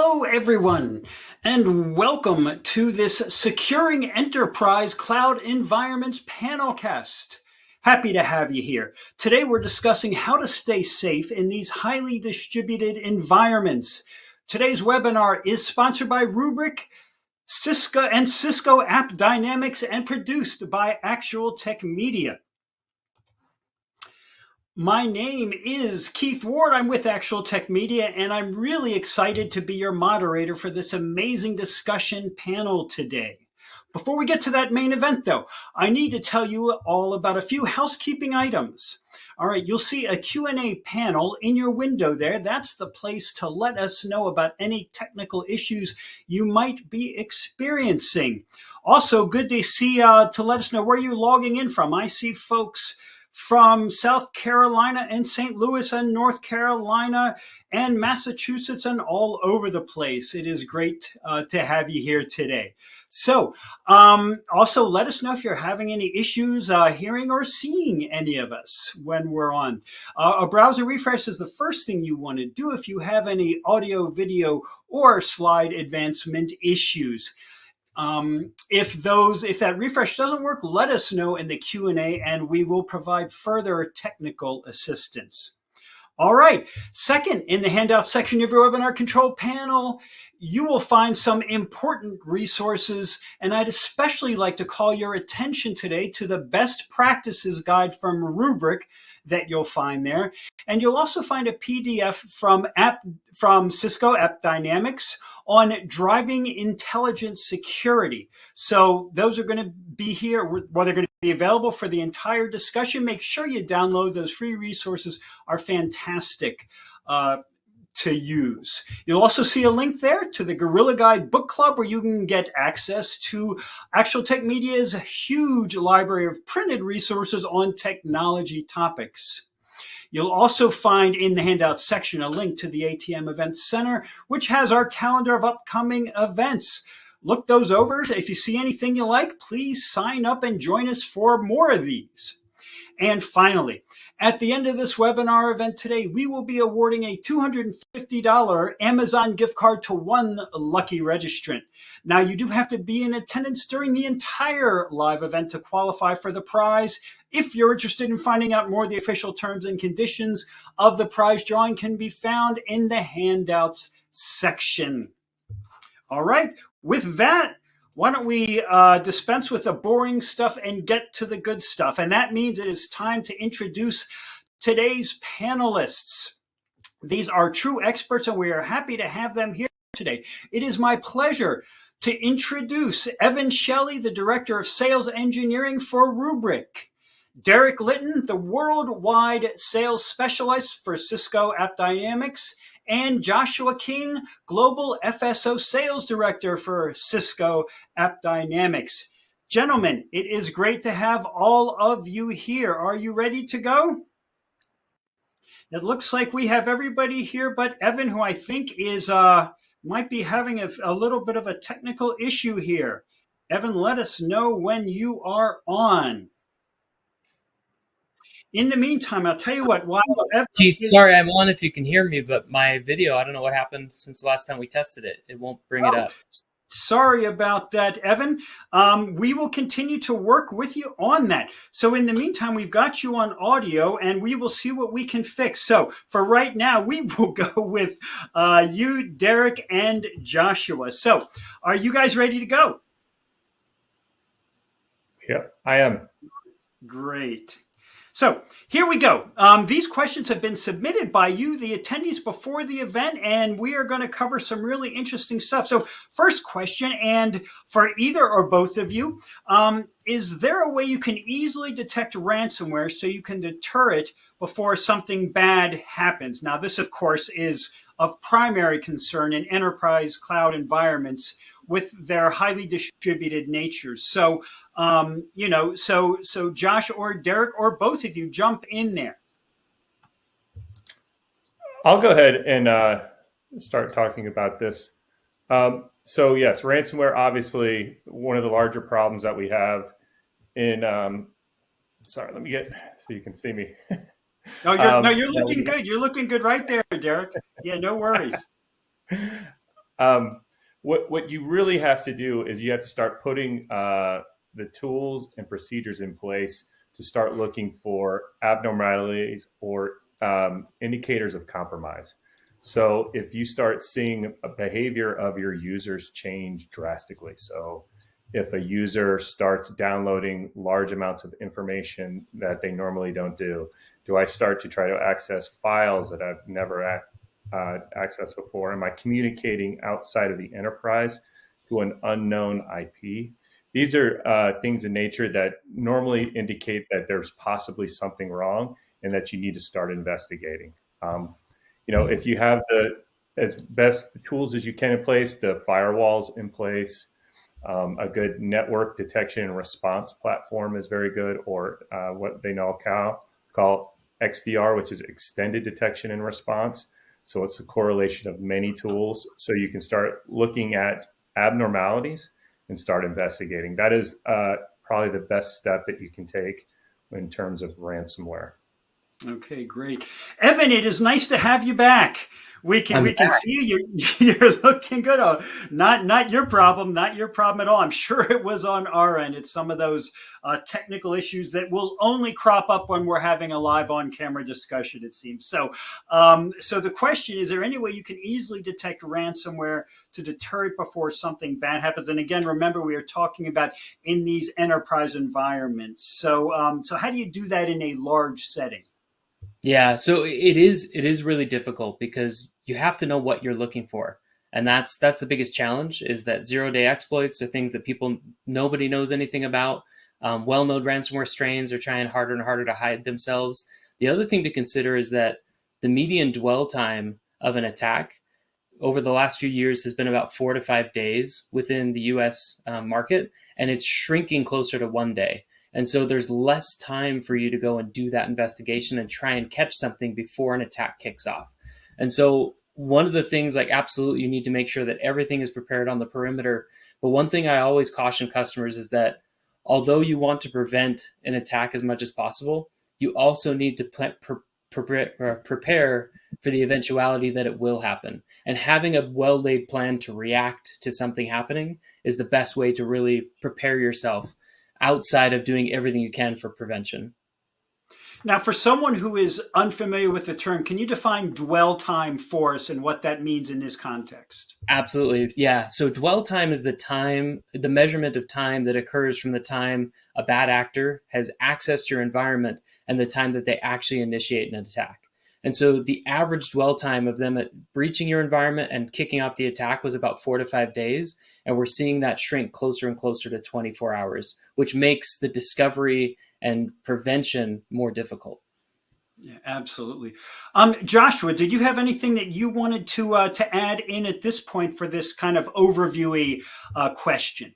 Hello, everyone, and welcome to this Securing Enterprise Cloud Environments PanelCast. Happy to have you here. Today, we're discussing how to stay safe in these highly distributed environments. Today's webinar is sponsored by Rubrik, Cisco App Dynamics, and produced by ActualTech Media. My name is Keith Ward. I'm with ActualTech Media, and I'm really excited to be your moderator for this amazing discussion panel today. Before we get to that main event, though, I need to tell you all about a few housekeeping items. All right, you'll see a Q&A panel in your window there. That's the place to let us know about any technical issues you might be experiencing. Also, good to see, to let us know where you're logging in from. I see folks from South Carolina and St. Louis and North Carolina and Massachusetts and all over the place. It is great to have you here today. So also let us know if you're having any issues hearing or seeing any of us when we're on. A browser refresh is the first thing you want to do if you have any audio, video, or slide advancement issues. If that refresh doesn't work, let us know in the Q&A and we will provide further technical assistance. All right. Second, in the handout section of your webinar control panel, you will find some important resources, and I'd especially like to call your attention today to the best practices guide from Rubrik that you'll find there. And you'll also find a PDF from Cisco App Dynamics on driving intelligence security. So those are going to be here, well, they're going to be available for the entire discussion. Make sure you download those free resources, are fantastic to use. You'll also see a link there to the Gorilla Guide Book Club where you can get access to ActualTech Media's huge library of printed resources on technology topics. You'll also find in the handout section a link to the ATM Events Center, which has our calendar of upcoming events. Look those over. If you see anything you like, please sign up and join us for more of these. And finally, at the end of this webinar event today, we will be awarding a $250 Amazon gift card to one lucky registrant. Now, you do have to be in attendance during the entire live event to qualify for the prize. If you're interested in finding out more, the official terms and conditions of the prize drawing can be found in the handouts section. All right, with that, why don't we dispense with the boring stuff and get to the good stuff? And that means it is time to introduce today's panelists. These are true experts, and we are happy to have them here today. It is my pleasure to introduce Evan Shelley, the Director of Sales Engineering for Rubrik; Derek Litton, the Worldwide Sales Specialist for Cisco App Dynamics; and Joshua King, Global FSO Sales Director for Cisco App Dynamics. Gentlemen, it is great to have all of you here. Are you ready to go? It looks like we have everybody here but Evan, who I think is might be having a little bit of a technical issue here. Evan, let us know when you are on. In the meantime, I'll tell you what. While Keith, sorry, I'm on if you can hear me, but my video, I don't know what happened since the last time we tested it. It won't bring it up. Sorry about that, Evan. We will continue to work with you on that. So in the meantime, we've got you on audio, and we will see what we can fix. So for right now, we will go with you, Derek, and Joshua. So are you guys ready to go? Yep, I am. Great. So here we go. These questions have been submitted by you, the attendees, before the event, and we are going to cover some really interesting stuff. So first question, and for either or both of you, is there a way you can easily detect ransomware so you can deter it before something bad happens? Now, this, of course, is of primary concern in enterprise cloud environments with their highly distributed natures. So, so Josh or Derek or both of you jump in there. I'll go ahead and start talking about this. So yes, ransomware, obviously one of the larger problems that we have in, sorry, let me get, so you can see me. No, you're looking good. You're looking good right there, Derek. Yeah, no worries. What you really have to do is you have to start putting the tools and procedures in place to start looking for abnormalities or indicators of compromise. So if you start seeing a behavior of your users change drastically, so if a user starts downloading large amounts of information that they normally don't do I start to try to access files that I've never accessed before? Am I communicating outside of the enterprise to an unknown IP? These are things in nature that normally indicate that there's possibly something wrong and that you need to start investigating. If you have as best the tools as you can in place, the firewalls in place, a good network detection and response platform is very good, or what they now call XDR, which is extended detection and response. So it's a correlation of many tools. So you can start looking at abnormalities and start investigating. That is probably the best step that you can take in terms of ransomware. Okay, great. Evan, it is nice to have you back. We can see you. You're looking good. Oh, not your problem. Not your problem at all. I'm sure it was on our end. It's some of those technical issues that will only crop up when we're having a live on-camera discussion, it seems. So, so the question is there any way you can easily detect ransomware to deter it before something bad happens? And again, remember, we are talking about in these enterprise environments. So, so how do you do that in a large setting? Yeah, so it is really difficult because you have to know what you're looking for. And that's the biggest challenge, is that 0-day exploits are things that nobody knows anything about. Well-known ransomware strains are trying harder and harder to hide themselves. The other thing to consider is that the median dwell time of an attack over the last few years has been about 4 to 5 days within the US market, and it's shrinking closer to 1 day. And so there's less time for you to go and do that investigation and try and catch something before an attack kicks off. And so one of the things, like, absolutely, you need to make sure that everything is prepared on the perimeter. But one thing I always caution customers is that although you want to prevent an attack as much as possible, you also need to prepare for the eventuality that it will happen. And having a well-laid plan to react to something happening is the best way to really prepare yourself, outside of doing everything you can for prevention. Now, for someone who is unfamiliar with the term, can you define dwell time for us and what that means in this context? Absolutely. Yeah. So dwell time is the measurement of time that occurs from the time a bad actor has accessed your environment and the time that they actually initiate an attack. And so the average dwell time of them breaching your environment and kicking off the attack was about 4 to 5 days. And we're seeing that shrink closer and closer to 24 hours, which makes the discovery and prevention more difficult. Yeah, absolutely. Joshua, did you have anything that you wanted to add in at this point for this kind of overviewy question?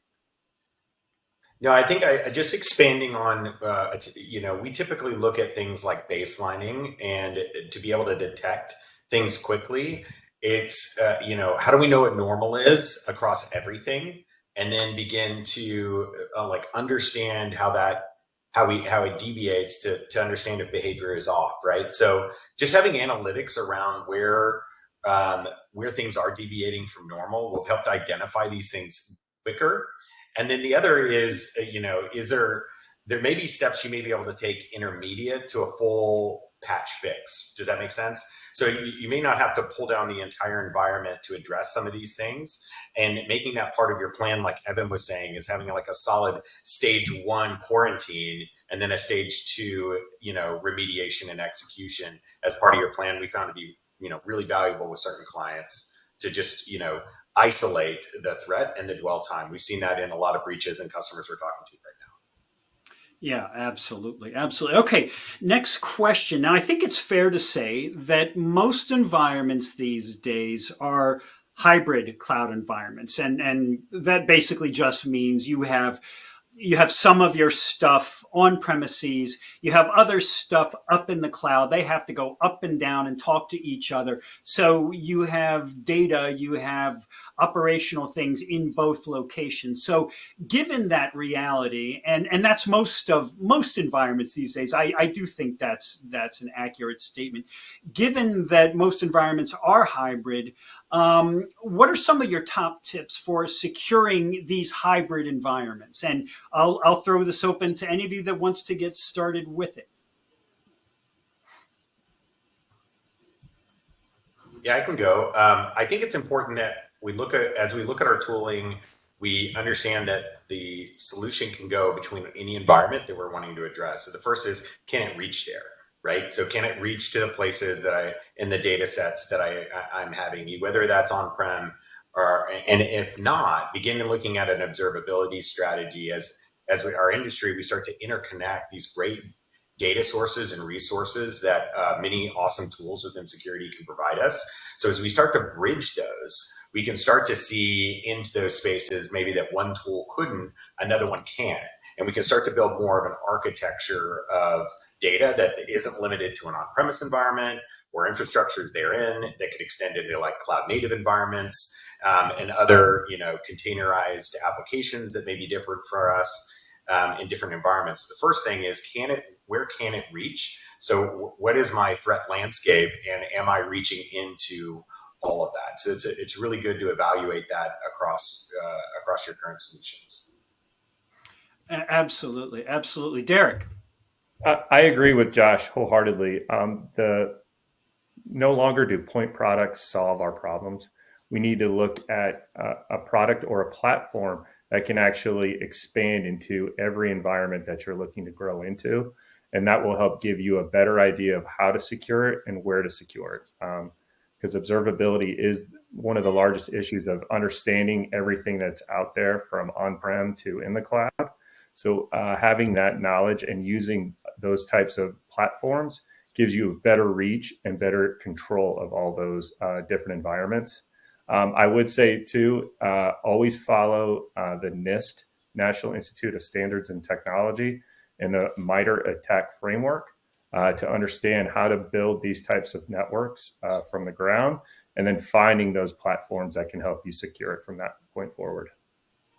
No, I think I just expanding on, we typically look at things like baselining, and to be able to detect things quickly, it's, how do we know what normal is across everything? And then begin to understand how it deviates to understand if behavior is off, right? So just having analytics around where things are deviating from normal will help to identify these things quicker. And then the other is, there may be steps you may be able to take intermediate to a full patch fix. Does that make sense? So you may not have to pull down the entire environment to address some of these things, and making that part of your plan, like Evan was saying, is having like a solid stage 1 quarantine and then a stage 2, remediation and execution as part of your plan. We found to be, really valuable with certain clients to just, isolate the threat and the dwell time. We've seen that in a lot of breaches and customers we're talking to right now. Yeah, absolutely. Absolutely. Okay, next question. Now, I think it's fair to say that most environments these days are hybrid cloud environments. And that basically just means you have some of your stuff on premises, you have other stuff up in the cloud. They have to go up and down and talk to each other. So you have data, you have operational things in both locations. So given that reality, and that's most environments these days, I do think that's an accurate statement. Given that most environments are hybrid, what are some of your top tips for securing these hybrid environments? And I'll throw this open to any of you that wants to get started with it. Yeah, I can go. I think it's important that as we look at our tooling, we understand that the solution can go between any environment that we're wanting to address. So the first is, can it reach there, right? So can it reach to the places that in the data sets that I'm having, whether that's on-prem and if not, begin looking at an observability strategy as our industry, we start to interconnect these great data sources and resources that many awesome tools within security can provide us. So as we start to bridge those, we can start to see into those spaces maybe that one tool couldn't, another one can. And we can start to build more of an architecture of data that isn't limited to an on-premise environment or infrastructures therein that could extend into like cloud native environments and other, containerized applications that may be different for us in different environments. The first thing is, where can it reach? So what is my threat landscape, and am I reaching into all of that? So it's really good to evaluate that across your current solutions. Absolutely, absolutely, Derek. I agree with Josh wholeheartedly. No longer do point products solve our problems. We need to look at a product or a platform that can actually expand into every environment that you're looking to grow into. And that will help give you a better idea of how to secure it and where to secure it. Because observability is one of the largest issues of understanding everything that's out there from on-prem to in the cloud. So having that knowledge and using those types of platforms gives you a better reach and better control of all those different environments. I would say too, always follow the NIST, National Institute of Standards and Technology, and the MITRE ATT&CK framework to understand how to build these types of networks from the ground, and then finding those platforms that can help you secure it from that point forward.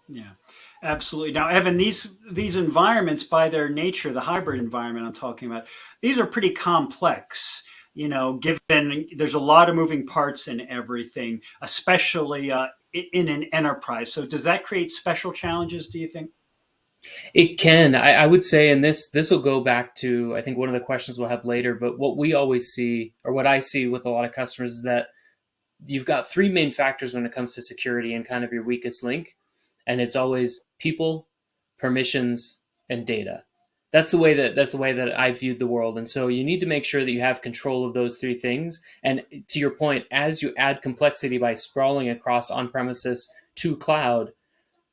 Yeah, absolutely. Now, Evan, these environments, by their nature, the hybrid environment I'm talking about, these are pretty complex. Given there's a lot of moving parts in everything, especially in an enterprise. So does that create special challenges, do you think? It can. I would say, and this will go back to, I think, one of the questions we'll have later, but what we always see, or what I see with a lot of customers, is that you've got three main factors when it comes to security and kind of your weakest link. And it's always people, permissions, and data. That's the way that I viewed the world. And so you need to make sure that you have control of those three things. And to your point, as you add complexity by sprawling across on-premises to cloud,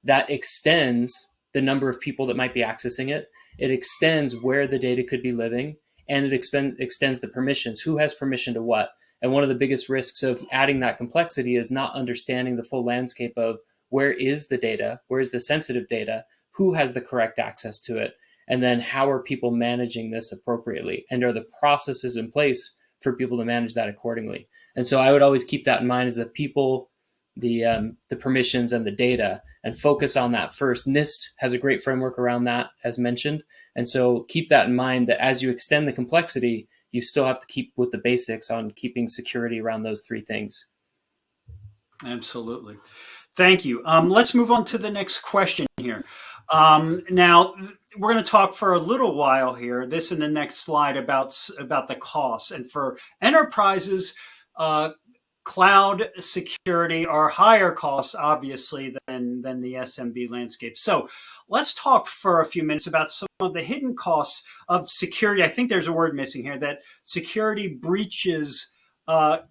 that extends the number of people that might be accessing it. It extends where the data could be living, and it extends the permissions. Who has permission to what? And one of the biggest risks of adding that complexity is not understanding the full landscape of where is the data, where is the sensitive data, who has the correct access to it, and then how are people managing this appropriately, and are the processes in place for people to manage that accordingly. And so I would always keep that in mind, as the people, the permissions, and the data, and focus on that first. NIST has a great framework around that, as mentioned. And so keep that in mind, that as you extend the complexity, you still have to keep with the basics on keeping security around those three things. Absolutely. Thank you. Let's move on to the next question here. Now, we're going to talk for a little while here, this and the next slide, about the costs. And for enterprises, cloud security are higher costs, obviously, than the SMB landscape. So let's talk for a few minutes about some of the hidden costs of security. I think there's a word missing here, that security breaches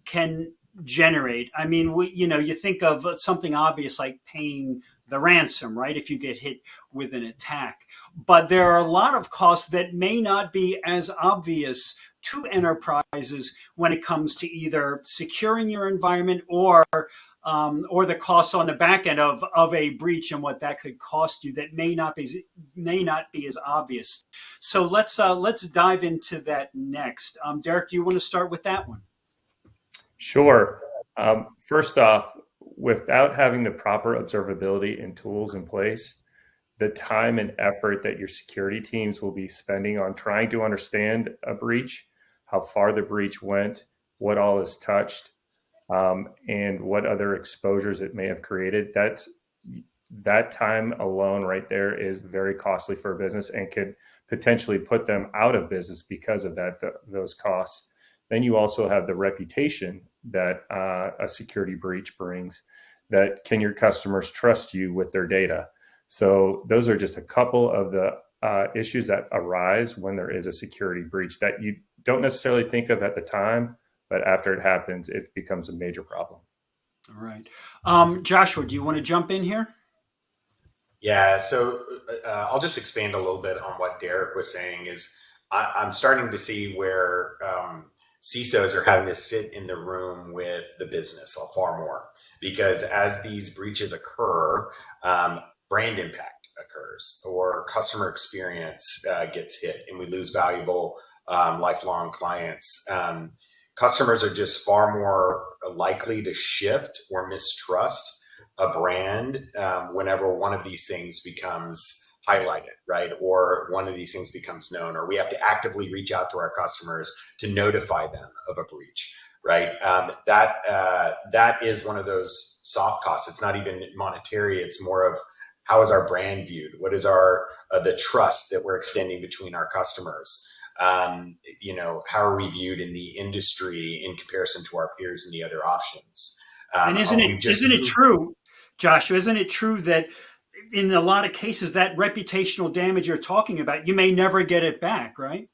can generate. I mean, you think of something obvious like paying the ransom, right? If you get hit with an attack. But there are a lot of costs that may not be as obvious to enterprises when it comes to either securing your environment or the costs on the back end of a breach and what that could cost you that may not be as obvious. So let's dive into that next. Derek, do you want to start with that one? Sure. First off, without having the proper observability and tools in place, the time and effort that your security teams will be spending on trying to understand a breach, how far the breach went, what all is touched, and what other exposures it may have created, that time alone right there is very costly for a business and could potentially put them out of business because of those costs. Then you also have the reputation that a security breach brings. That can your customers trust you with their data? So those are just a couple of the issues that arise when there is a security breach that you don't necessarily think of at the time, but after it happens, it becomes a major problem. All right. Joshua, do you want to jump in here? Yeah, so I'll just expand a little bit on what Derek was saying. I'm starting to see where CISOs are having to sit in the room with the business far more, because as these breaches occur, brand impact occurs or customer experience gets hit and we lose valuable lifelong clients. Customers are just far more likely to shift or mistrust a brand whenever one of these things becomes highlighted, right? Or one of these things becomes known, or we have to actively reach out to our customers to notify them of a breach, right? That is one of those soft costs. It's not even monetary. It's more of how is our brand viewed? What is the trust that we're extending between our customers? How are we viewed in the industry in comparison to our peers and the other options? And isn't it true, Joshua, isn't it true that in a lot of cases, that reputational damage you're talking about, you may never get it back, right?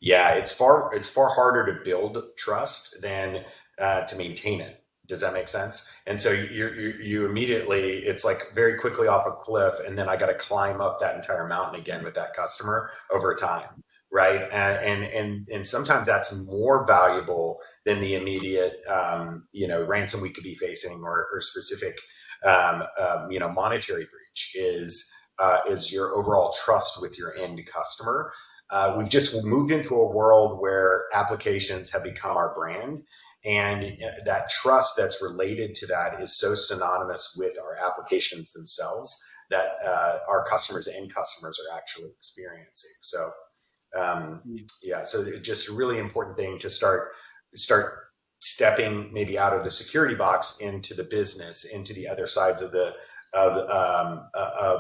Yeah, it's far harder to build trust than to maintain it. Does that make sense? And so you immediately, it's like very quickly off a cliff, and then I got to climb up that entire mountain again with that customer over time, right? And sometimes that's more valuable than the immediate, ransom we could be facing or specific, monetary breach is your overall trust with your end customer. We've just moved into a world where applications have become our brand, and that trust that's related to that is so synonymous with our applications themselves that our end customers are actually experiencing. So, so it's just a really important thing to start stepping maybe out of the security box into the business, into the other sides of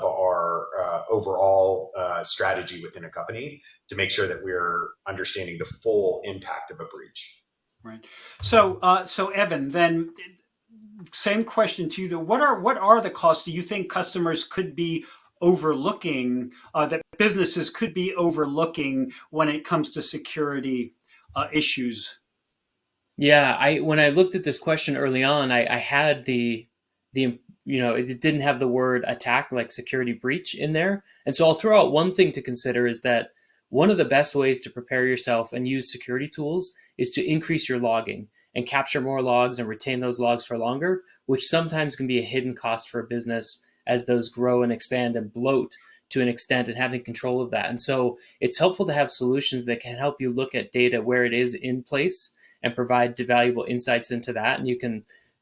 our overall strategy within a company to make sure that we're understanding the full impact of a breach. Right. So Evan, then same question to you. What are the costs do you think customers could be overlooking, that businesses could be overlooking when it comes to security issues? Yeah, when I looked at this question early on, I had it didn't have the word attack like security breach in there. And so I'll throw out one thing to consider is that one of the best ways to prepare yourself and use security tools is to increase your logging and capture more logs and retain those logs for longer, which sometimes can be a hidden cost for a business as those grow and expand and bloat to an extent, and having control of that. And so it's helpful to have solutions that can help you look at data where it is in place and provide valuable insights into that. And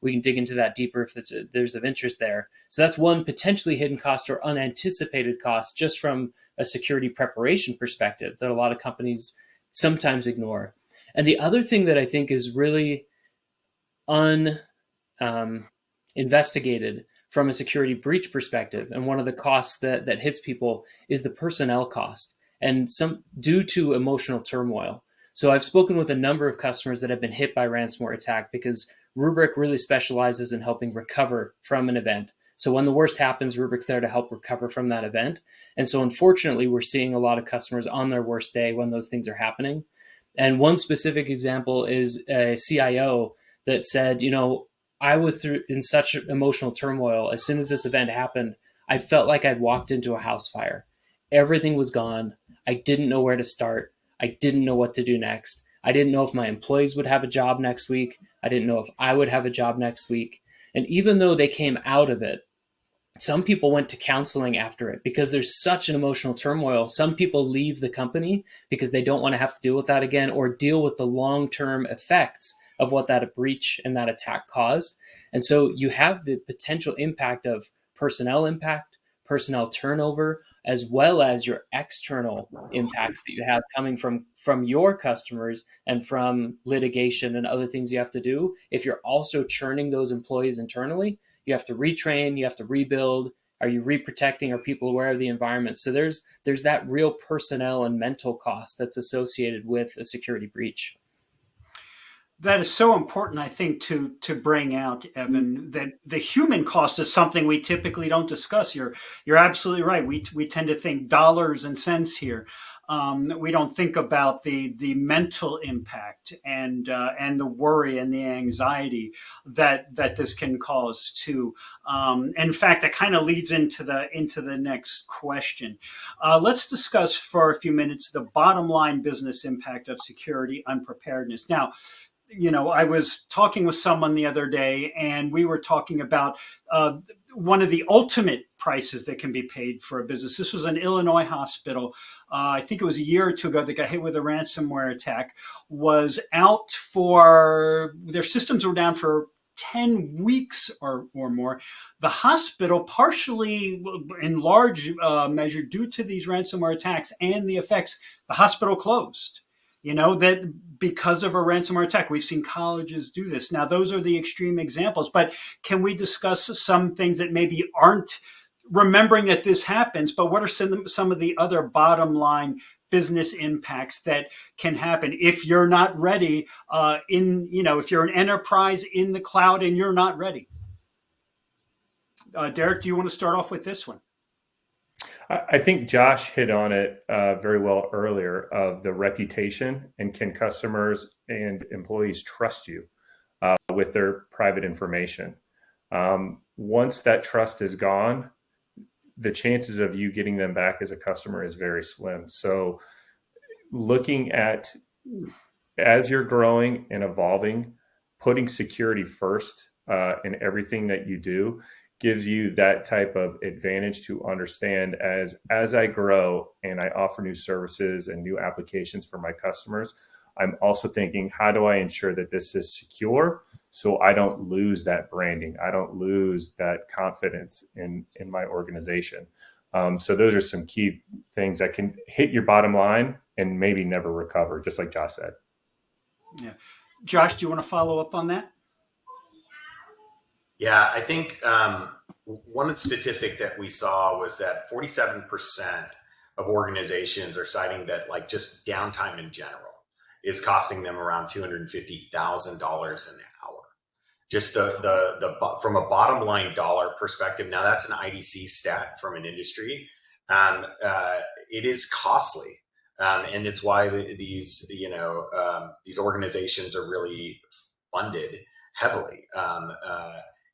we can dig into that deeper if there's of interest there. So that's one potentially hidden cost or unanticipated cost just from a security preparation perspective that a lot of companies sometimes ignore. And the other thing that I think is really investigated from a security breach perspective, and one of the costs that hits people is the personnel cost, and some due to emotional turmoil. So I've spoken with a number of customers that have been hit by ransomware attack because Rubrik really specializes in helping recover from an event. So when the worst happens, Rubrik's there to help recover from that event. And so unfortunately, we're seeing a lot of customers on their worst day when those things are happening. And one specific example is a CIO that said, I was in such emotional turmoil. As soon as this event happened, I felt like I'd walked into a house fire. Everything was gone. I didn't know where to start. I didn't know what to do next. I didn't know if my employees would have a job next week. I didn't know if I would have a job next week. And even though they came out of it, some people went to counseling after it because there's such an emotional turmoil. Some people leave the company because they don't want to have to deal with that again or deal with the long-term effects of what that breach and that attack caused. And so you have the potential impact of personnel impact, personnel turnover, as well as your external impacts that you have coming from your customers and from litigation and other things you have to do. If you're also churning those employees internally, you have to retrain, you have to rebuild. Are you reprotecting? Are people aware of the environment? So there's that real personnel and mental cost that's associated with a security breach. That is so important, I think, to bring out, Evan, that the human cost is something we typically don't discuss. You're absolutely right. We tend to think dollars and cents here. We don't think about the mental impact and the worry and the anxiety that this can cause too. In fact, that kind of leads into the next question. Let's discuss for a few minutes the bottom line business impact of security unpreparedness. Now, I was talking with someone the other day, and we were talking about one of the ultimate prices that can be paid for a business. This was an Illinois hospital. I think it was a year or two ago that got hit with a ransomware attack, was out for, their systems were down for 10 weeks or more. The hospital, partially in large measure due to these ransomware attacks and the effects, the hospital closed. That because of a ransomware attack, we've seen colleges do this. Now, those are the extreme examples, but can we discuss some things that maybe aren't remembering that this happens, but what are some of the other bottom line business impacts that can happen if you're not ready if you're an enterprise in the cloud and you're not ready? Derek, do you want to start off with this one? I think Josh hit on it very well earlier of the reputation, and can customers and employees trust you with their private information? Once that trust is gone, the chances of you getting them back as a customer is very slim. So looking at, as you're growing and evolving, putting security first in everything that you do gives you that type of advantage to understand as I grow and I offer new services and new applications for my customers, I'm also thinking, how do I ensure that this is secure so I don't lose that branding? I don't lose that confidence in my organization. So those are some key things that can hit your bottom line and maybe never recover, just like Josh said. Yeah. Josh, do you want to follow up on that? Yeah, I think one statistic that we saw was that 47% of organizations are citing that just downtime in general is costing them around $250,000 an hour. Just the from a bottom line dollar perspective. Now that's an IDC stat from an industry. It is costly, and it's why these organizations are really funded heavily.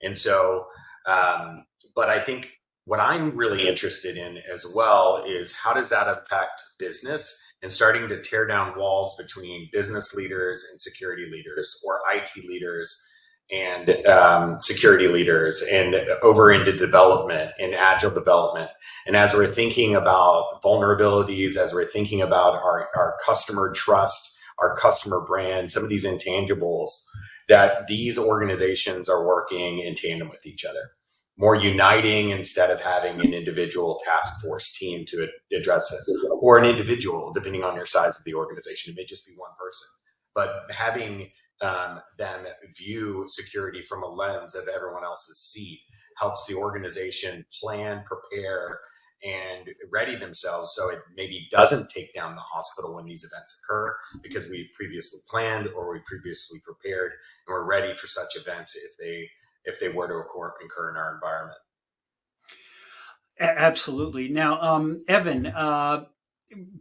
And so, but I think what I'm really interested in as well is how does that impact business, and starting to tear down walls between business leaders and security leaders, or IT leaders and security leaders, and over into development and agile development. And as we're thinking about vulnerabilities, as we're thinking about our customer trust, our customer brand, some of these intangibles, that these organizations are working in tandem with each other, more uniting instead of having an individual task force team to address this, or an individual, depending on your size of the organization. It may just be one person, but having them view security from a lens of everyone else's seat helps the organization plan, prepare, and ready themselves so it maybe doesn't take down the hospital when these events occur, because we previously planned or we previously prepared and we're ready for such events if they were to occur in our environment. Absolutely. Now, Evan,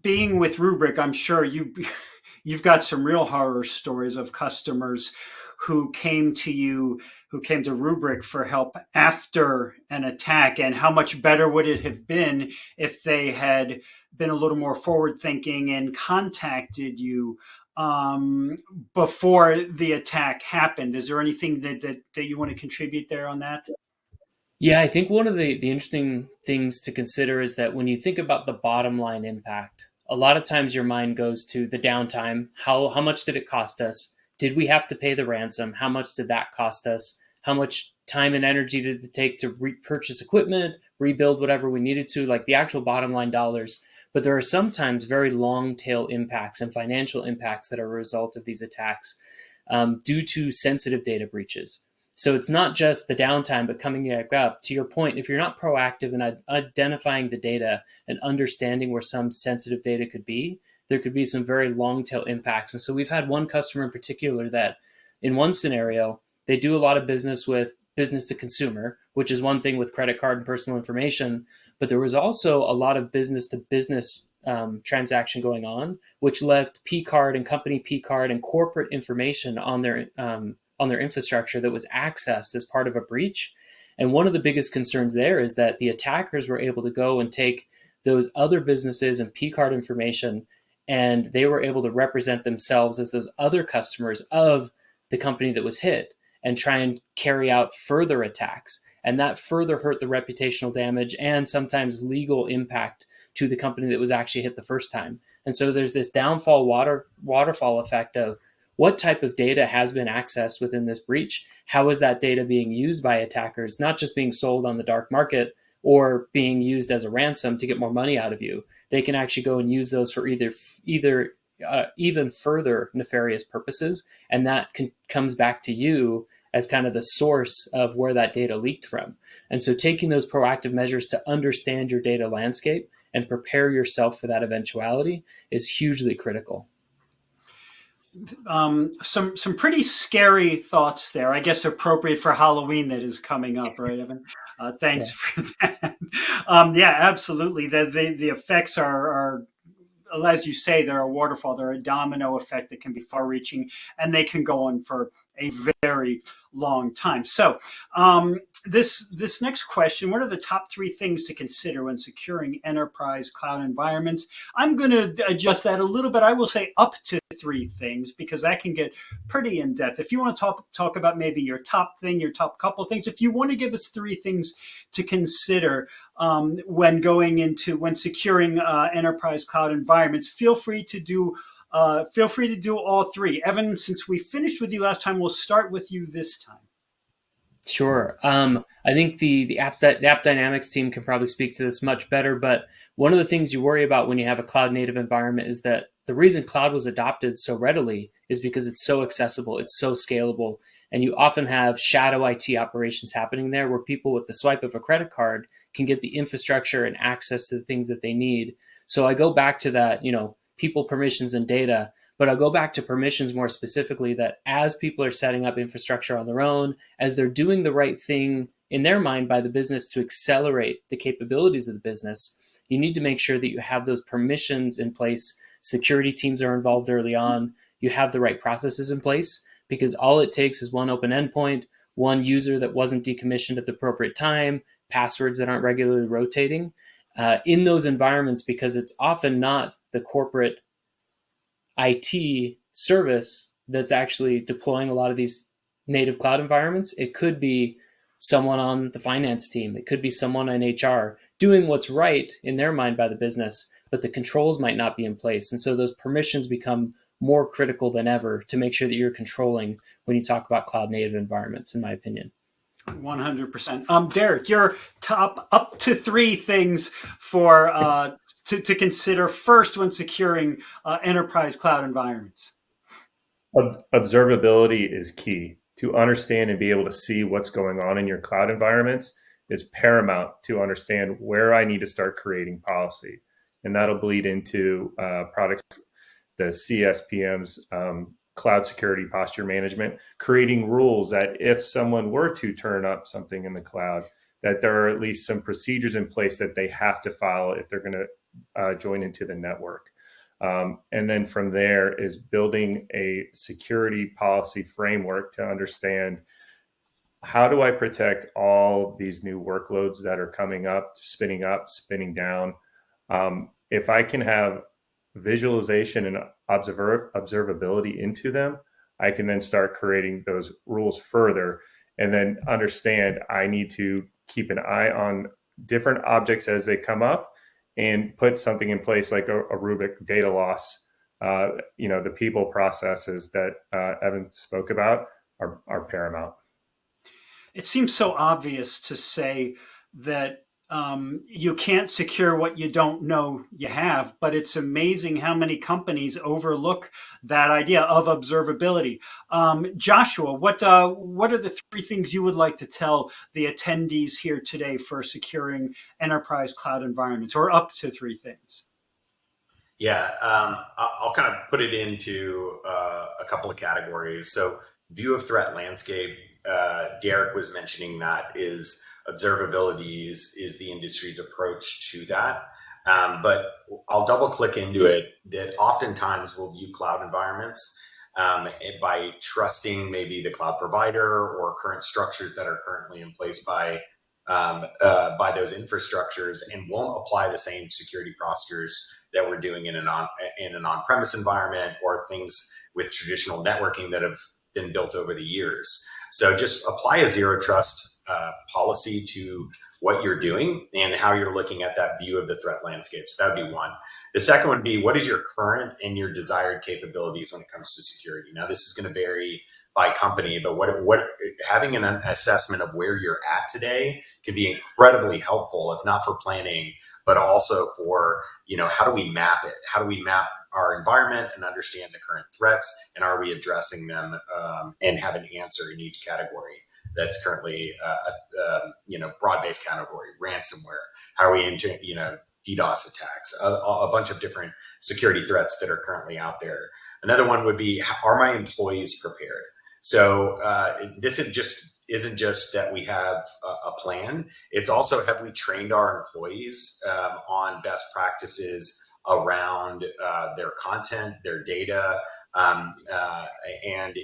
being with Rubrik, I'm sure you've got some real horror stories of customers who came to Rubrik for help after an attack, and how much better would it have been if they had been a little more forward thinking and contacted you before the attack happened. Is there anything that you want to contribute there on that? Yeah, I think one of the interesting things to consider is that when you think about the bottom line impact, a lot of times your mind goes to the downtime. How much did it cost us? did we have to pay the ransom? How much did that cost us? How much time and energy did it take to repurchase equipment, rebuild whatever we needed to, like the actual bottom line dollars. But there are sometimes very long tail impacts and financial impacts that are a result of these attacks due to sensitive data breaches. So it's not just the downtime, but coming back up. To your point, if you're not proactive in identifying the data and understanding where some sensitive data could be, there could be some very long tail impacts. And so we've had one customer in particular that in one scenario, they do a lot of business with business to consumer, which is one thing with credit card and personal information. But there was also a lot of business to business transaction going on, which left P card and company P card and corporate information on their infrastructure that was accessed as part of a breach. And one of the biggest concerns there is that the attackers were able to go and take those other businesses and P card information, and they were able to represent themselves as those other customers of the company that was hit and try and carry out further attacks. And that further hurt the reputational damage and sometimes legal impact to the company that was actually hit the first time. And so there's this downfall waterfall effect of what type of data has been accessed within this breach? How is that data being used by attackers, not just being sold on the dark market or being used as a ransom to get more money out of you? They can actually go and use those for either even further nefarious purposes. And that comes back to you as kind of the source of where that data leaked from. And so taking those proactive measures to understand your data landscape and prepare yourself for that eventuality is hugely critical. Some pretty scary thoughts there. I guess appropriate for Halloween that is coming up, right, Evan? Thanks for that. Yeah, absolutely. The effects are, as you say, they're a waterfall. They're a domino effect that can be far-reaching, and they can go on for a very long time. So this next question, what are the top 3 things to consider when securing enterprise cloud environments? I'm going to adjust that a little bit. I will say up to 3 things, because that can get pretty in-depth. If you want to talk about maybe your top thing, your top couple things, if you want to give us 3 things to consider when securing enterprise cloud environments, feel free to do all 3. Evan, since we finished with you last time, we'll start with you this time. Sure. I think the App Dynamics team can probably speak to this much better, but one of the things you worry about when you have a cloud native environment is that the reason cloud was adopted so readily is because it's so accessible, it's so scalable, and you often have shadow IT operations happening there where people with the swipe of a credit card can get the infrastructure and access to the things that they need. So I go back to that, people, permissions, and data. But I'll go back to permissions more specifically, that as people are setting up infrastructure on their own, as they're doing the right thing in their mind by the business to accelerate the capabilities of the business, you need to make sure that you have those permissions in place. Security teams are involved early on. You have the right processes in place, because all it takes is one open endpoint, one user that wasn't decommissioned at the appropriate time, passwords that aren't regularly rotating in those environments, because it's often not the corporate IT service that's actually deploying a lot of these native cloud environments. It could be someone on the finance team. It could be someone in HR doing what's right in their mind by the business, but the controls might not be in place. And so those permissions become more critical than ever to make sure that you're controlling when you talk about cloud native environments, in my opinion. 100%. Derek, your top up to 3 things for to consider first when securing enterprise cloud environments. Observability is key. To understand and be able to see what's going on in your cloud environments is paramount to understand where I need to start creating policy. And that'll bleed into products, the CSPMs, cloud security posture management, creating rules that if someone were to turn up something in the cloud, that there are at least some procedures in place that they have to follow if they're going to join into the network. And then from there is building a security policy framework to understand, how do I protect all these new workloads that are coming up, spinning down? If I can have visualization and observability into them, I can then start creating those rules further, and then understand I need to keep an eye on different objects as they come up and put something in place like a rubric data loss the people processes that Evan spoke about are paramount. It seems so obvious to say that you can't secure what you don't know you have, but it's amazing how many companies overlook that idea of observability. Joshua, what are the three things you would like to tell the attendees here today for securing enterprise cloud environments, or up to three things? Yeah, I'll kind of put it into a couple of categories. So, view of threat landscape. Derek was mentioning that is observability is the industry's approach to that. But I'll double click into it that oftentimes we'll view cloud environments by trusting maybe the cloud provider or current structures that are currently in place by those infrastructures, and won't apply the same security postures that we're doing in an on-premise environment, or things with traditional networking that have been built over the years. So just apply a zero trust policy to what you're doing and how you're looking at that view of the threat landscape. So that would be one. The second would be, what is your current and your desired capabilities when it comes to security? Now, this is going to vary by company, but what having an assessment of where you're at today can be incredibly helpful, if not for planning, but also for, how do we map it? How do we map our environment and understand the current threats, and are we addressing them and have an answer in each category that's currently broad-based category? Ransomware, how are we into DDoS attacks, a bunch of different security threats that are currently out there. Another one would be, are my employees prepared? So this isn't just that we have a plan. It's also, have we trained our employees on best practices around their content, their data, and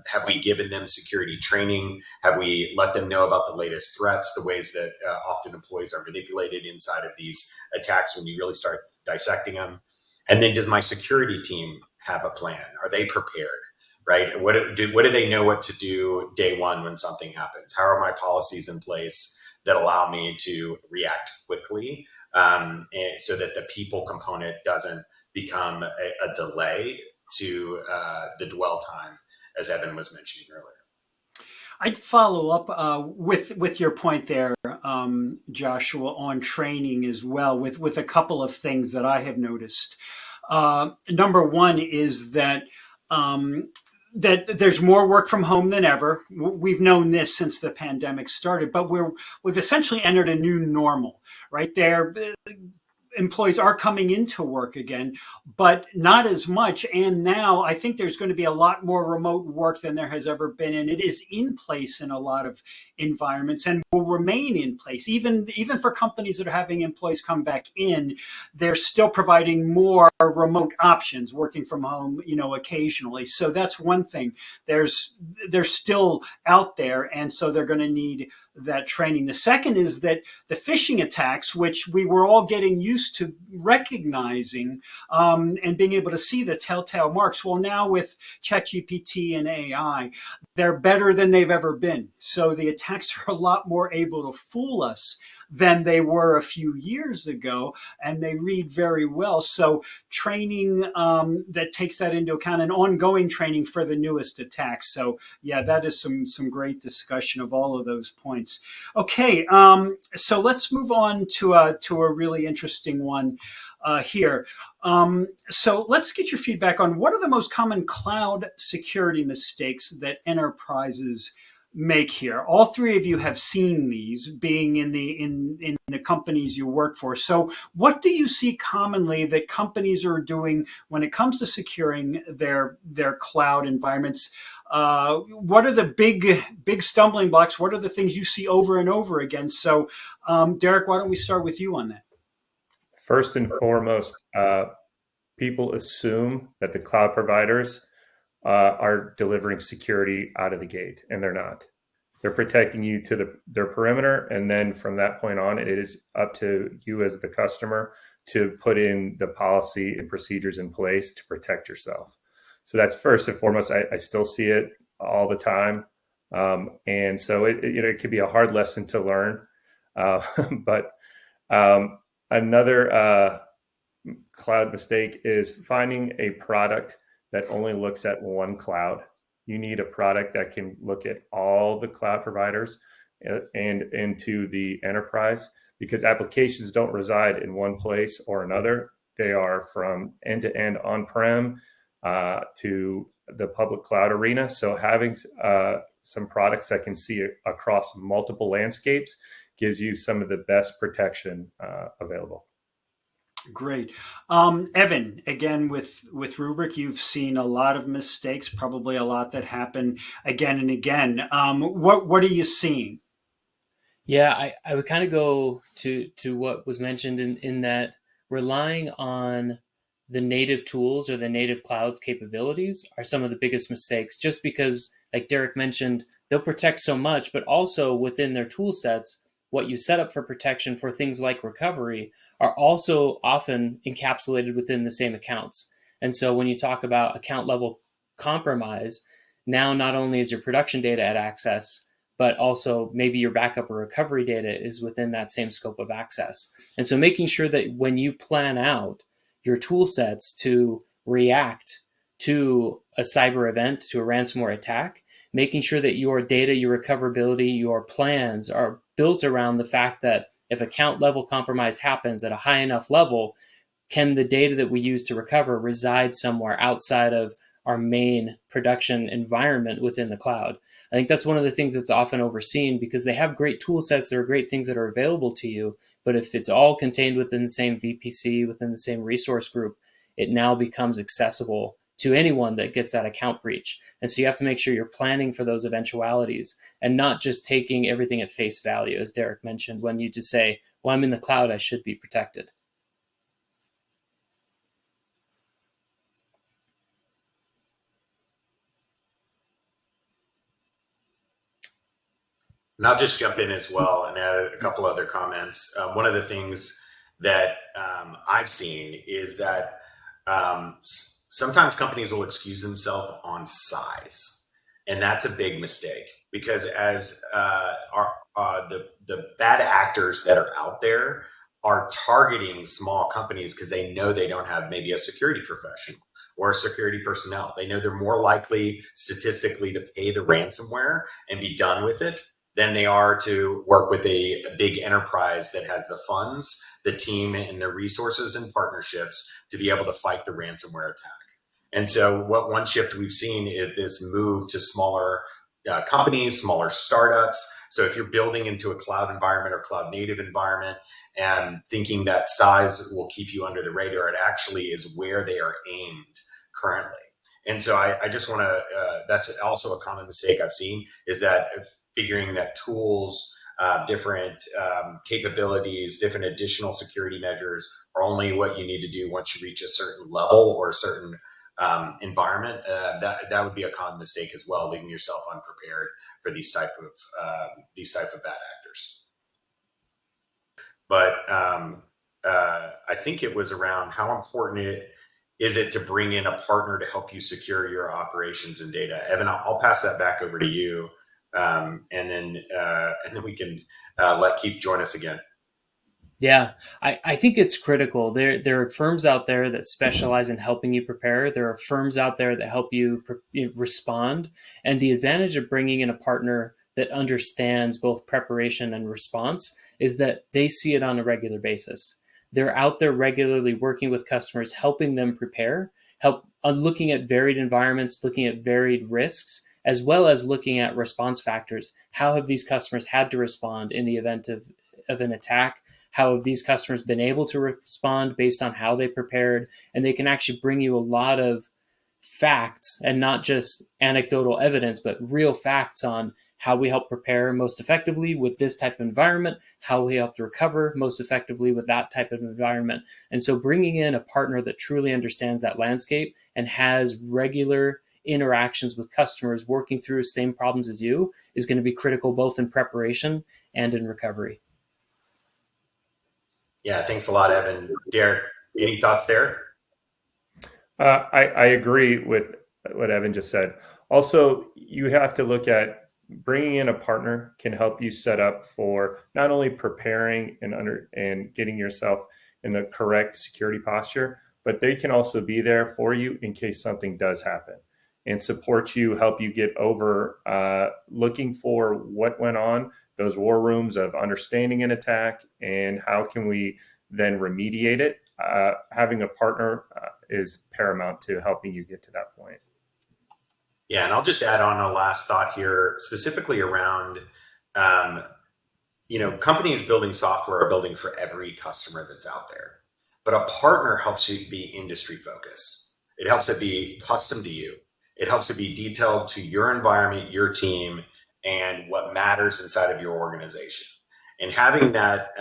have we given them security training? Have we let them know about the latest threats, the ways that often employees are manipulated inside of these attacks when you really start dissecting them? And then, does my security team have a plan? Are they prepared? Right? What do they know what to do day one when something happens? How are my policies in place that allow me to react quickly, and so that the people component doesn't become a delay to the dwell time, as Evan was mentioning earlier? I'd follow up with your point there, Joshua, on training as well, with a couple of things that I have noticed. Number one is that there's more work from home than ever. We've known this since the pandemic started, but we've essentially entered a new normal, right? Employees are coming into work again, but not as much. And now I think there's going to be a lot more remote work than there has ever been. And it is in place in a lot of environments and will remain in place. Even for companies that are having employees come back in, they're still providing more remote options, working from home, occasionally. So that's one thing. They're still out there. And so they're going to need that training. The second is that the phishing attacks, which we were all getting used to recognizing and being able to see the telltale marks, well, now with ChatGPT and AI, they're better than they've ever been. So the attacks are a lot more able to fool us than they were a few years ago, and they read very well. So training that takes that into account, and ongoing training for the newest attacks. So yeah, that is some great discussion of all of those points. Okay, so let's move on to a really interesting one here. So let's get your feedback on what are the most common cloud security mistakes that enterprises make here. All three of you have seen these, being in the companies you work for. So what do you see commonly that companies are doing when it comes to securing their cloud environments? What are the big stumbling blocks? What are the things you see over and over again? So Derek, why don't we start with you on that? First and foremost, people assume that the cloud providers are delivering security out of the gate, and they're not. They're protecting you to their perimeter, and then from that point on, it is up to you as the customer to put in the policy and procedures in place to protect yourself. So that's first and foremost. I still see it all the time, and so it could be a hard lesson to learn. But another cloud mistake is finding a product that only looks at one cloud. You need a product that can look at all the cloud providers and into the enterprise, because applications don't reside in one place or another. They are from end to end on-prem to the public cloud arena. So having some products that can see across multiple landscapes gives you some of the best protection available. Great. Evan, again, with Rubrik, you've seen a lot of mistakes, probably a lot that happen again and again. What are you seeing? Yeah, I would kind of go to what was mentioned in that relying on the native tools or the native cloud capabilities are some of the biggest mistakes, just because, like Derek mentioned, they'll protect so much, but also within their tool sets, what you set up for protection for things like recovery are also often encapsulated within the same accounts. And so when you talk about account level compromise, now not only is your production data at access, but also maybe your backup or recovery data is within that same scope of access. And so making sure that when you plan out your tool sets to react to a cyber event, to a ransomware attack, making sure that your data, your recoverability, your plans are built around the fact that if account level compromise happens at a high enough level, can the data that we use to recover reside somewhere outside of our main production environment within the cloud? I think that's one of the things that's often overseen, because they have great tool sets. There are great things that are available to you. But if it's all contained within the same VPC, within the same resource group, it now becomes accessible to anyone that gets that account breach. And so you have to make sure you're planning for those eventualities and not just taking everything at face value, as Derek mentioned, when you just say, well, I'm in the cloud, I should be protected. And I'll just jump in as well and add a couple other comments. One of the things that I've seen is that sometimes companies will excuse themselves on size, and that's a big mistake, because as the bad actors that are out there are targeting small companies because they know they don't have maybe a security professional or security personnel. They know they're more likely statistically to pay the ransomware and be done with it than they are to work with a big enterprise that has the funds, the team, and the resources and partnerships to be able to fight the ransomware attack. And so what one shift we've seen is this move to smaller companies, smaller startups. So if you're building into a cloud environment or cloud native environment and thinking that size will keep you under the radar, it actually is where they are aimed currently. And so I just want to, that's also a common mistake I've seen, is that figuring that tools, different capabilities, different additional security measures are only what you need to do once you reach a certain level or a certain environment. That would be a common mistake as well, leaving yourself unprepared for these type of bad actors. But I think it was around how important is it to bring in a partner to help you secure your operations and data. Evan, I'll pass that back over to you, and then we can let Keith join us again. Yeah, I think it's critical. There are firms out there that specialize in helping you prepare. There are firms out there that help you respond. And the advantage of bringing in a partner that understands both preparation and response is that they see it on a regular basis. They're out there regularly working with customers, helping them prepare, looking at varied environments, looking at varied risks, as well as looking at response factors. How have these customers had to respond in the event of an attack? How have these customers been able to respond based on how they prepared? And they can actually bring you a lot of facts, and not just anecdotal evidence, but real facts on how we help prepare most effectively with this type of environment, how we help to recover most effectively with that type of environment. And so bringing in a partner that truly understands that landscape and has regular interactions with customers working through the same problems as you is going to be critical, both in preparation and in recovery. Yeah, thanks a lot, Evan. Derek, any thoughts there? I agree with what Evan just said. Also, you have to look at bringing in a partner can help you set up for not only preparing and getting yourself in the correct security posture, but they can also be there for you in case something does happen and support you, help you get over looking for what went on, those war rooms of understanding an attack and how can we then remediate it. Having a partner is paramount to helping you get to that point. Yeah, and I'll just add on a last thought here, specifically around, companies building software are building for every customer that's out there. But a partner helps you be industry focused. It helps it be custom to you. It helps it be detailed to your environment, your team, and what matters inside of your organization. And having that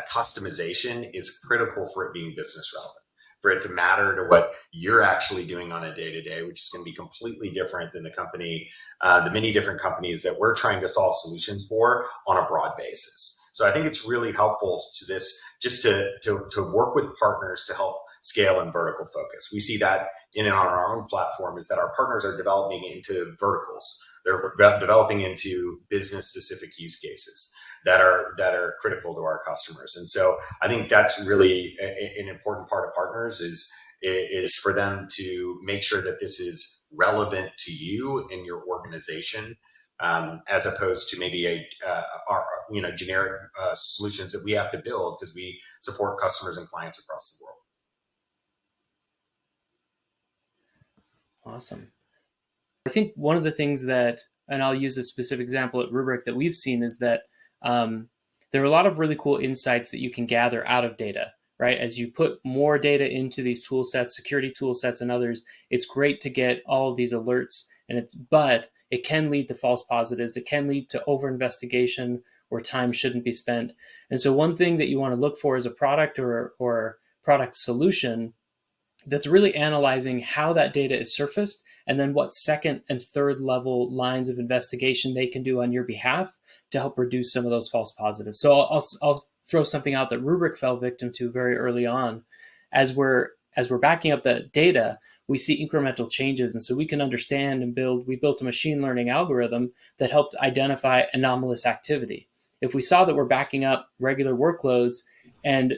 customization is critical for it being business relevant, for it to matter to what you're actually doing on a day-to-day, which is going to be completely different than the many different companies that we're trying to solve solutions for on a broad basis. So I think it's really helpful to this, just to work with partners to help scale and vertical focus. We see that in and on our own platform is that our partners are developing into verticals. They're developing into business-specific use cases that are critical to our customers. And so I think that's really an important part of partners is for them to make sure that this is relevant to you and your organization, as opposed to maybe our generic solutions that we have to build because we support customers and clients across the world. Awesome. I think one of the things that, and I'll use a specific example at Rubrik that we've seen, is that there are a lot of really cool insights that you can gather out of data, right? As you put more data into these tool sets, security tool sets and others, it's great to get all of these alerts, but it can lead to false positives. It can lead to over investigation where time shouldn't be spent. And so one thing that you want to look for is a product or product solution that's really analyzing how that data is surfaced and then what second and third level lines of investigation they can do on your behalf to help reduce some of those false positives. So I'll throw something out that Rubrik fell victim to very early on. As we're backing up the data, we see incremental changes. And so we can understand and we built a machine learning algorithm that helped identify anomalous activity. If we saw that we're backing up regular workloads and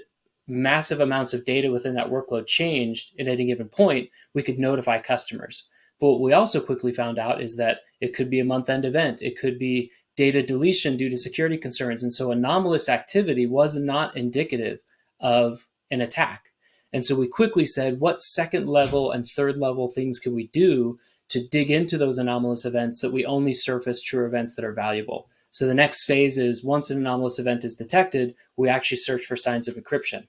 massive amounts of data within that workload changed at any given point, we could notify customers. But what we also quickly found out is that it could be a month-end event. It could be data deletion due to security concerns. And so anomalous activity was not indicative of an attack. And so we quickly said, what second level and third level things can we do to dig into those anomalous events so that we only surface true events that are valuable? So the next phase is, once an anomalous event is detected, we actually search for signs of encryption.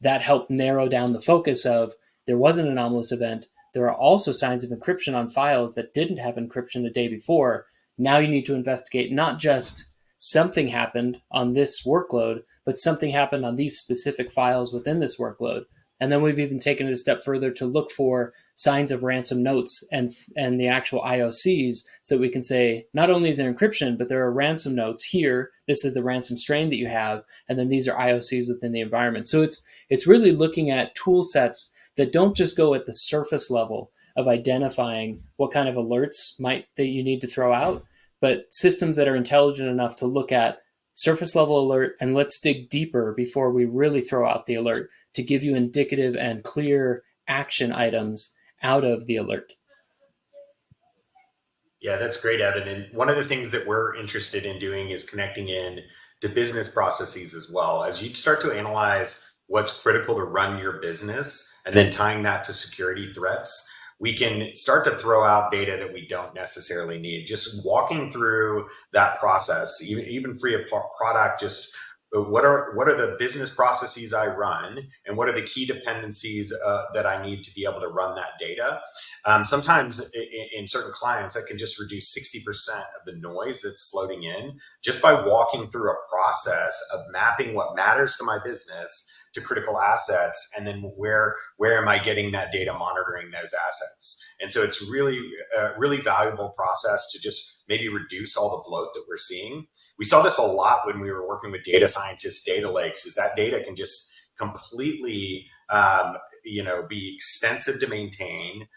That helped narrow down the focus of, there was an anomalous event. There are also signs of encryption on files that didn't have encryption the day before. Now you need to investigate not just something happened on this workload, but something happened on these specific files within this workload. And then we've even taken it a step further to look for signs of ransom notes and the actual IOCs, so we can say, not only is there encryption, but there are ransom notes here. This is the ransom strain that you have. And then these are IOCs within the environment. So it's really looking at tool sets that don't just go at the surface level of identifying what kind of alerts that you need to throw out, but systems that are intelligent enough to look at surface level alert and let's dig deeper before we really throw out the alert to give you indicative and clear action items out of the alert. Yeah, that's great, Evan. And one of the things that we're interested in doing is connecting in to business processes as well. As you start to analyze what's critical to run your business and then tying that to security threats, we can start to throw out data that we don't necessarily need. Just walking through that process, even free of product, just what are the business processes I run and what are the key dependencies that I need to be able to run that data. Sometimes in certain clients, that can just reduce 60% of the noise that's floating in just by walking through a process of mapping what matters to my business to critical assets, and then where am I getting that data, monitoring those assets. And so it's really valuable process to just maybe reduce all the bloat that we're seeing. We saw this a lot when we were working with data scientists, data lakes, is that data can just completely be expensive to maintain.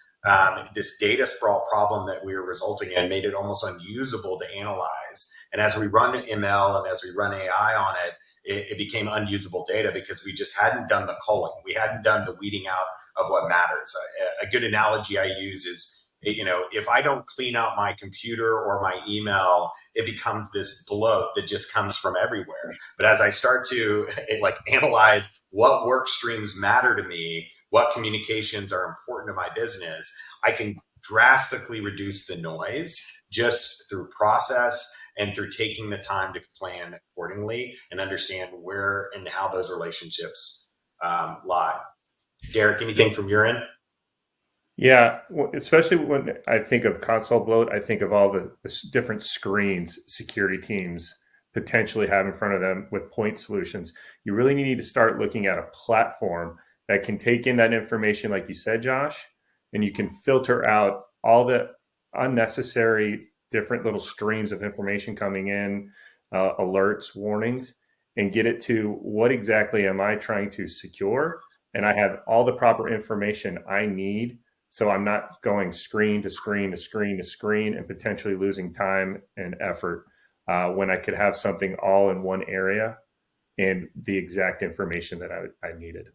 This data sprawl problem that we were resulting in made it almost unusable to analyze. And as we run ML and as we run AI on it, it became unusable data because we just hadn't done the culling. We hadn't done the weeding out of what matters. A good analogy I use is, if I don't clean out my computer or my email, it becomes this bloat that just comes from everywhere. But as I start to analyze what work streams matter to me, what communications are important to my business, I can drastically reduce the noise just through process and through taking the time to plan accordingly and understand where and how those relationships lie. Derek, anything from your end? Yeah, especially when I think of console bloat, I think of all the different screens security teams potentially have in front of them with point solutions. You really need to start looking at a platform that can take in that information, like you said, Josh, and you can filter out all the unnecessary different little streams of information coming in, alerts, warnings, and get it to what exactly am I trying to secure? And I have all the proper information I need, so I'm not going screen to screen to screen to screen and potentially losing time and effort when I could have something all in one area and the exact information that I needed.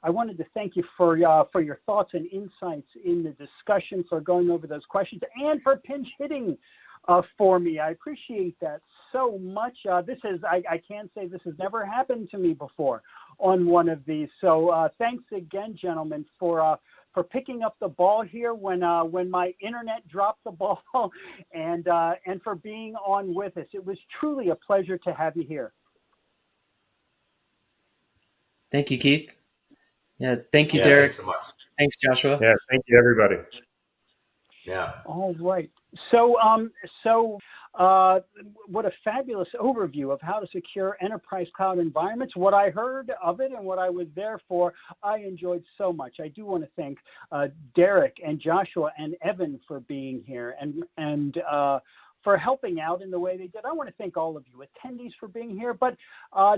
I wanted to thank you for your thoughts and insights in the discussion, for going over those questions, and for pinch hitting for me. I appreciate that so much. I can say this has never happened to me before on one of these. So thanks again, gentlemen, for picking up the ball here when my internet dropped the ball, and for being on with us. It was truly a pleasure to have you here. Thank you, Keith. Yeah, thank you, Derek. Thanks so much. Thanks, Joshua. Yeah, thank you, everybody. Yeah. All right. So what a fabulous overview of how to secure enterprise cloud environments. What I heard of it and what I was there for, I enjoyed so much. I do want to thank Derek and Joshua and Evan for being here and for helping out in the way they did. I want to thank all of you attendees for being here. But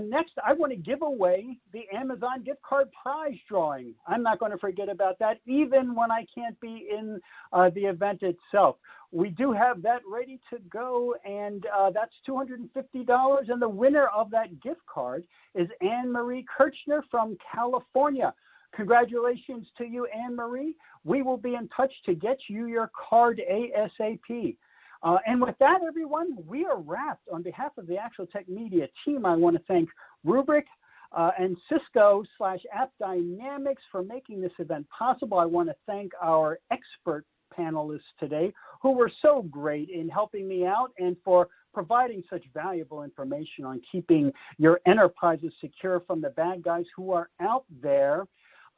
next, I want to give away the Amazon gift card prize drawing. I'm not going to forget about that, even when I can't be in the event itself. We do have that ready to go, and that's $250. And the winner of that gift card is Anne-Marie Kirchner from California. Congratulations to you, Anne-Marie. We will be in touch to get you your card ASAP. And with that, everyone, we are wrapped. On behalf of the ActualTech Media team, I want to thank Rubrik and Cisco/AppDynamics for making this event possible. I want to thank our expert panelists today who were so great in helping me out and for providing such valuable information on keeping your enterprises secure from the bad guys who are out there.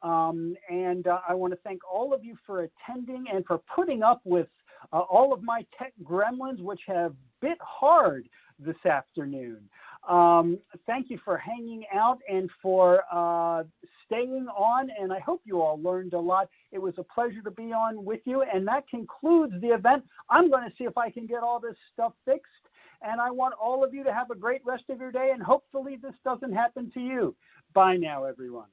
And I want to thank all of you for attending and for putting up with all of my tech gremlins, which have bit hard this afternoon. Thank you for hanging out and for staying on, and I hope you all learned a lot. It was a pleasure to be on with you, and that concludes the event. I'm going to see if I can get all this stuff fixed, and I want all of you to have a great rest of your day, and hopefully this doesn't happen to you. Bye now, everyone.